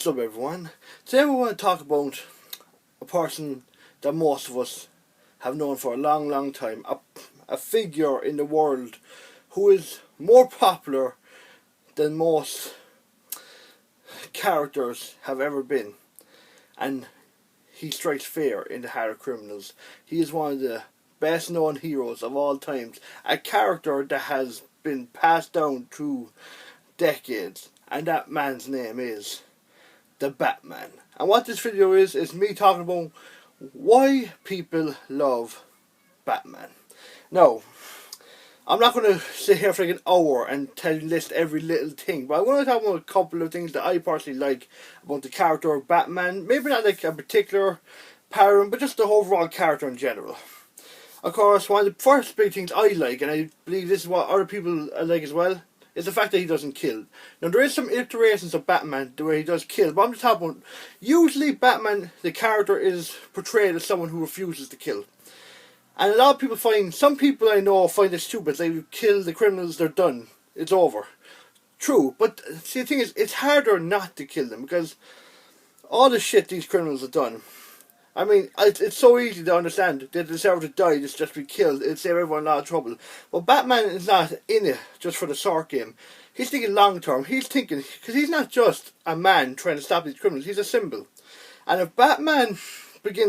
What's up, everyone? Today we want to talk about a person that most of us have known for a long, long time. A figure in the world who is more popular than most characters have ever been. And he strikes fear in the heart of criminals. He is one of the best known heroes of all times. A character that has been passed down through decades. And that man's name is the Batman. And what this video is me talking about why people love Batman. Now, I'm not going to sit here for like an hour and list every little thing, but I want to talk about a couple of things that I personally like about the character of Batman. Maybe not like a particular part, but just the overall character in general. Of course, one of the first big things I like, and I believe this is what other people like as well, is the fact that he doesn't kill. Now, there is some iterations of Batman the way he does kill, but I'm just talking about, usually Batman, the character, is portrayed as someone who refuses to kill. And a lot of people some people I know find it stupid. They kill the criminals, they're done. It's over. True, but see, the thing is, it's harder not to kill them, because all the shit these criminals have done, I mean, it's so easy to understand. They deserve to die, just to be killed. It'll save everyone a lot of trouble. But Batman is not in it just for the short game. He's thinking long term. He's thinking, because he's not just a man trying to stop these criminals. He's a symbol. And if Batman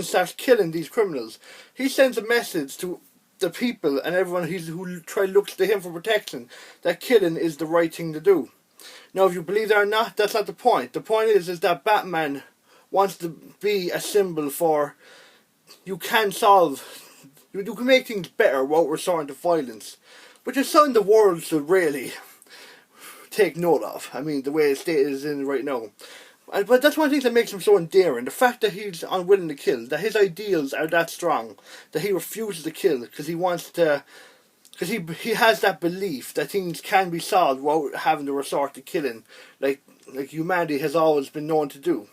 starts killing these criminals, he sends a message to the people and everyone who looks to him for protection that killing is the right thing to do. Now, if you believe that or not, that's not the point. The point is that Batman wants to be a symbol for you can make things better without resorting to violence, which is something the world should really take note of. I mean, the way the state is in right now. But that's one of the things that makes him so endearing. The fact that he's unwilling to kill, that his ideals are that strong, that he refuses to kill because he wants to, because he has that belief that things can be solved without having to resort to killing, like humanity has always been known to do.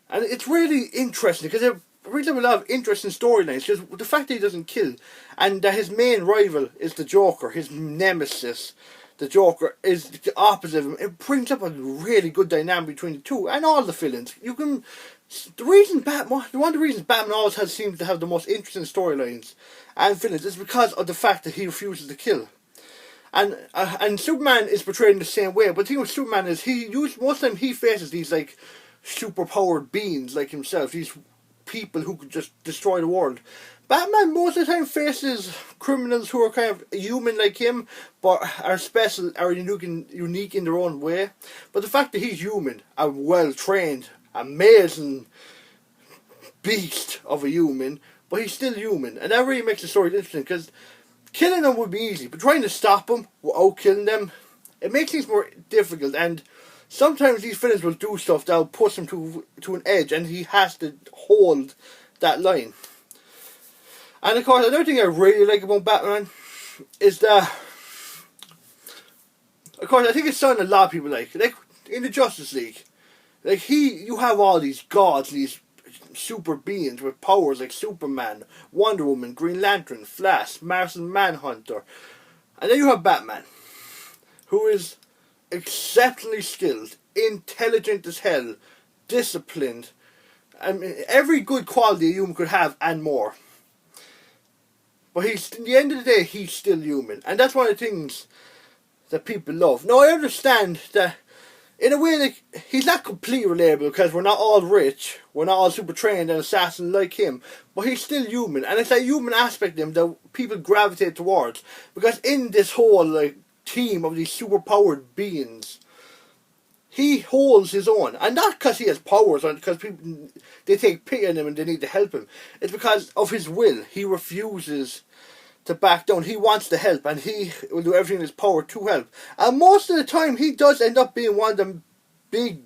And it's really interesting because it brings up a lot of interesting storylines. Because the fact that he doesn't kill, and that his main rival is the Joker, his nemesis, the Joker, is the opposite of him. It brings up a really good dynamic between the two and all the villains. One of the reasons Batman always seems to have the most interesting storylines and villains is because of the fact that he refuses to kill. And Superman is portrayed in the same way. But the thing with Superman is most of the time he faces these like superpowered beings like himself, these people who could just destroy the world. Batman most of the time faces criminals who are kind of human like him, but are special, are unique in their own way. But the fact that he's human, a well-trained, amazing beast of a human, but he's still human, and that really makes the story interesting, because killing them would be easy, but trying to stop them without killing them, it makes things more difficult. And sometimes these villains will do stuff that will push him to an edge, and he has to hold that line. And of course, another thing I really like about Batman is that, of course, I think it's something a lot of people like in the Justice League. You have all these gods, these super beings with powers like Superman, Wonder Woman, Green Lantern, Flash, Martian Manhunter. And then you have Batman, who is exceptionally skilled, intelligent as hell, disciplined. I mean, every good quality a human could have and more. But at the end of the day, he's still human. And that's one of the things that people love. Now, I understand that, in a way, he's not completely relatable because we're not all rich, we're not all super trained and assassins like him, but he's still human. And it's that human aspect of him that people gravitate towards. Because in this whole team of these superpowered beings, he holds his own. And not because he has powers or because people, they take pity on him and they need to help him. It's because of his will. He refuses to back down. He wants to help, and he will do everything in his power to help. And most of the time, he does end up being one of the big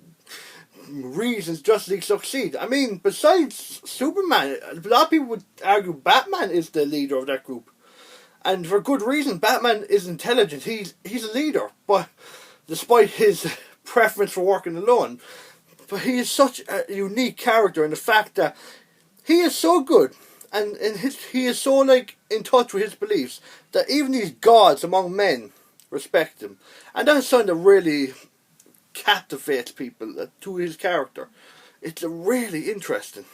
reasons Justice League succeed. I mean, besides Superman, a lot of people would argue Batman is the leader of that group. And for good reason. Batman is intelligent. He's a leader. But despite his preference for working alone, but he is such a unique character in the fact that he is so good, and he is so in touch with his beliefs that even these gods among men respect him. And that's something that really captivates people to his character. It's really interesting.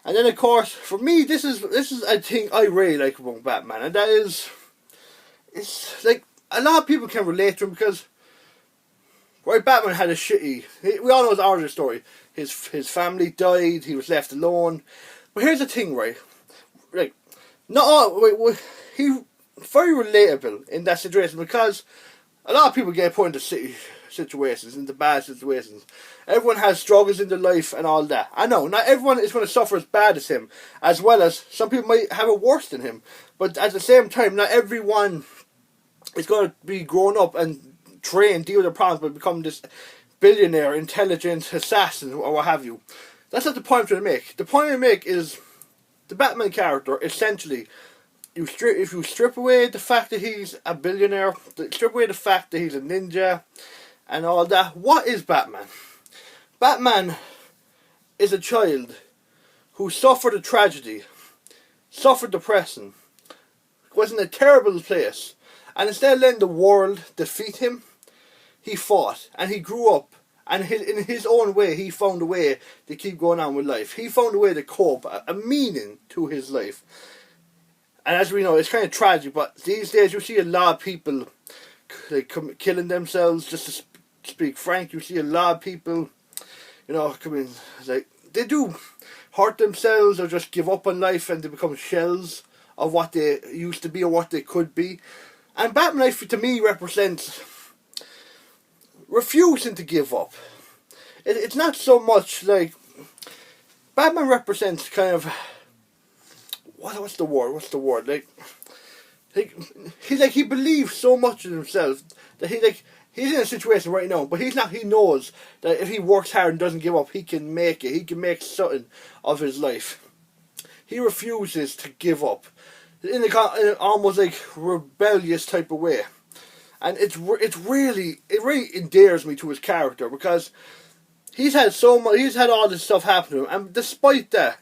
And then of course, for me, this is a thing I really like about Batman, and that is, it's like a lot of people can relate to him because, right, Batman had a shitty. We all know his origin story. His family died. He was left alone. But here's the thing, right? Like, not all. He very relatable in that situation because a lot of people get put into situations, into bad situations. Everyone has struggles in their life and all that. I know, not everyone is going to suffer as bad as him, as well as some people might have it worse than him. But at the same time, not everyone is going to be grown up and trained, deal with their problems, but become this billionaire, intelligent assassin, or what have you. That's not the point I'm trying to make. The point I make is the Batman character, essentially, if you strip away the fact that he's a billionaire, strip away the fact that he's a ninja, and all that, what is Batman? Batman is a child who suffered a tragedy, suffered depression, was in a terrible place, and instead of letting the world defeat him, he fought, and he grew up, and in his own way, he found a way to keep going on with life. He found a way to cope, a meaning to his life. And as we know, it's kind of tragic, but these days you see a lot of people like killing themselves, just to speak frank. You see a lot of people, coming, like, they do hurt themselves or just give up on life and they become shells of what they used to be or what they could be. And Batman life, to me, represents refusing to give up. It's not so much like Batman represents kind of what's the word like he believes so much in himself that he's in a situation right now, but he knows that if he works hard and doesn't give up, he can make it. He can make something of his life. He refuses to give up in a almost like rebellious type of way. And it really endears me to his character because he's had all this stuff happen to him, and despite that,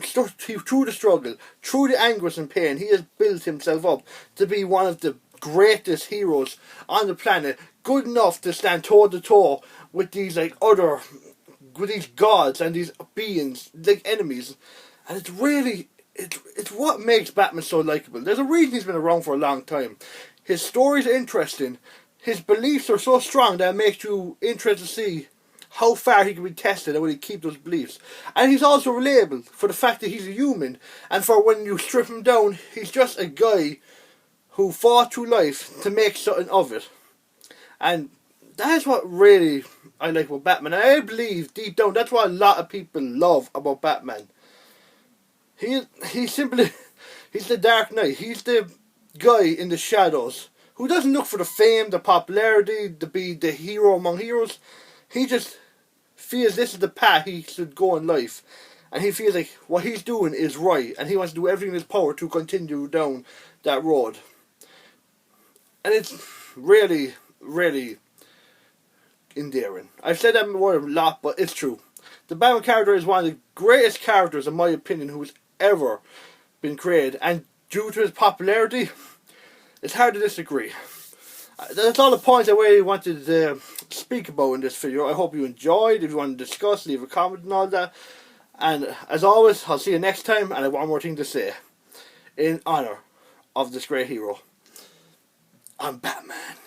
through the struggle, through the anguish and pain, he has built himself up to be one of the greatest heroes on the planet, good enough to stand toe to toe with these with these gods and these beings like enemies. And it's what makes Batman so likable. There's a reason he's been around for a long time. His stories are interesting. His beliefs are so strong that it makes you interested to see how far he can be tested and will he keep those beliefs. And he's also relatable for the fact that he's a human, and for when you strip him down, he's just a guy who fought through life to make something of it. And that is what really I like about Batman. And I believe deep down that's what a lot of people love about Batman. He's the Dark Knight. He's the guy in the shadows who doesn't look for the fame, the popularity, to be the hero among heroes. He just feels this is the path he should go in life, and he feels like what he's doing is right, and he wants to do everything in his power to continue down that road. And it's really, really endearing. I've said that word a lot, but it's true. The Batman character is one of the greatest characters, in my opinion, who's ever been created, and due to his popularity, it's hard to disagree. That's all the points I really wanted to speak about in this video. I hope you enjoyed. If you want to discuss, leave a comment and all that. And as always, I'll see you next time, and I have one more thing to say. In honour of this great hero, I'm Batman.